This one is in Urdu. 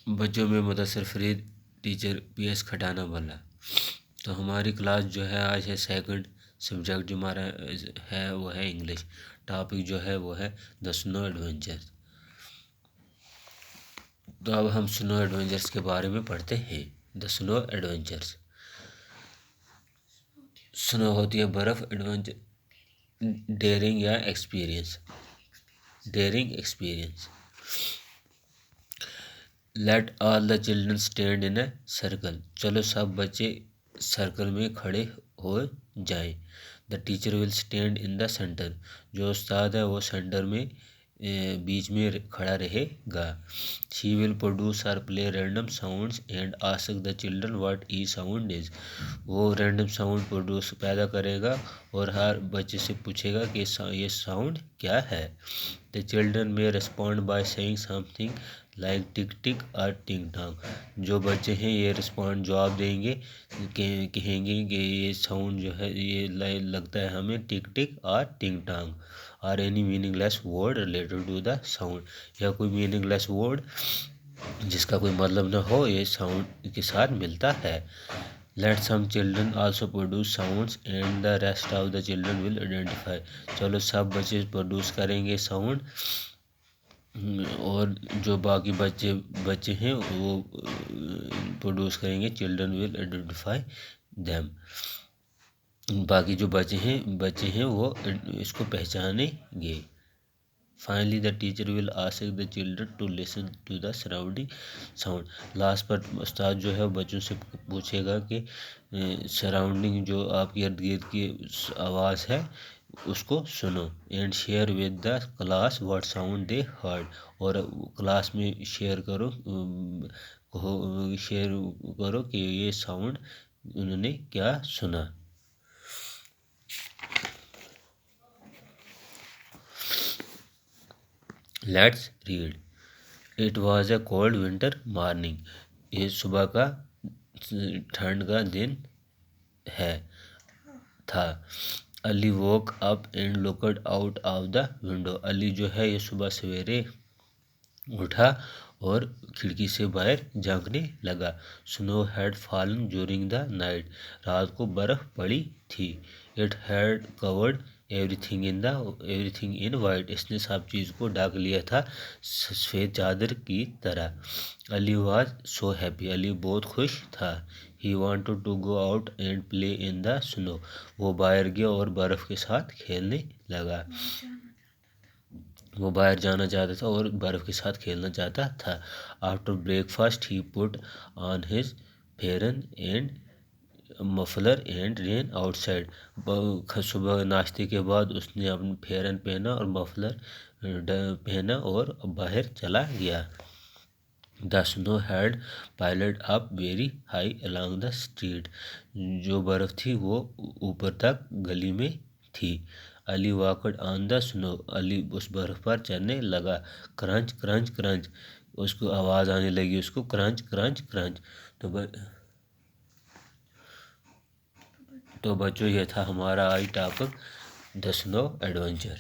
بچوں میں Mudassir Farid teacher P S Khatana والا۔ تو ہماری کلاس جو ہے آج ہے سیکنڈ، سبجیکٹ جو ہمارا ہے وہ ہے انگلش، ٹاپک جو ہے وہ ہے دا سنو ایڈونچر۔ تو اب ہم سنو ایڈونچرس کے بارے میں پڑھتے ہیں۔ دا سنو ایڈونچرس، سنو ہوتی ہے برف، ایڈونچر ڈیئرنگ یا experience, daring experience. Let all the children stand in a circle, چلو سب بچے سرکل میں کھڑے ہو جائیں۔ The teacher will stand in the centre, جو استاد ہے وہ سینٹر میں بیچ میں کھڑا رہے گا۔ شی ول پروڈیوس اور play random sounds and ask the children what each sound is, وہ رینڈم ساؤنڈ پیدا کرے گا اور ہر بچے سے پوچھے گا کہ یہ ساؤنڈ کیا ہے۔ دا چلڈرن میں respond by saying something like tick tick اور ٹنگ ٹانگ، جو بچے ہیں یہ جواب دیں گے، کہیں گے کہ یہ ساؤنڈ جو ہے یہ لگتا ہے ہمیں ٹک ٹک اور ٹنگ ٹانگ، اور any meaningless word related to the sound, یا کوئی میننگ لیس ورڈ جس کا کوئی مطلب نہ ہو یہ ساؤنڈ کے ساتھ ملتا ہے۔ Let some children also produce sounds and the rest of the children will identify, چلو سب بچے پروڈیوس کریں گے ساؤنڈ اور جو باقی بچے ہیں وہ پروڈیوس کریں گے، چلڈرن ول آئیڈینٹیفائی دیم، باقی جو بچے ہیں وہ اس کو پہچانیں گے۔ Finally the teacher will ask the children to listen to the surrounding sound, last پر استاد جو ہے بچوں سے پوچھے گا کہ سراؤنڈنگ جو آپ کے ارد گرد کی آواز ہے اس کو سنو، and share with the class what sound they heard, اور کلاس میں شیئر کرو کہ یہ ساؤنڈ انہوں نے کیا سنا۔ Let's read. It was a cold winter morning, یہ صبح کا ٹھنڈ کا دن تھا۔ Ali woke up and looked out of the window, Ali جو ہے یہ صبح سویرے اٹھا اور کھڑکی سے باہر جھانکنے لگا۔ Snow had fallen during the night, رات کو برف پڑی تھی۔ It had covered everything in white, اس نے سب چیز کو ڈھک لیا تھا سفید چادر کی طرح۔ علی واز سو ہیپی، علی بہت خوش تھا۔ He wanted to go out and play in the snow, وہ باہر گیا اور برف کے ساتھ کھیلنے لگا، وہ باہر جانا چاہتا تھا اور برف کے ساتھ کھیلنا چاہتا تھا۔ After breakfast he put on his pheran and muffler and ran outside, صبح ناشتے کے بعد اس نے اپنا پیرن پہنا اور مفلر پہنا اور باہر چلا گیا۔ The snow had piled up very high along the street, جو برف تھی وہ اوپر تک گلی میں تھی۔ علی واکڈ آن دا سنو، علی اس برف پر چلنے لگا۔ کرنچ کرنچ کرنچ، اس کو آواز آنے لگی اس کو کرنچ کرنچ کرنچ۔ تو بچوں یہ تھا ہمارا آج ٹاپک دا سنو ایڈونچر۔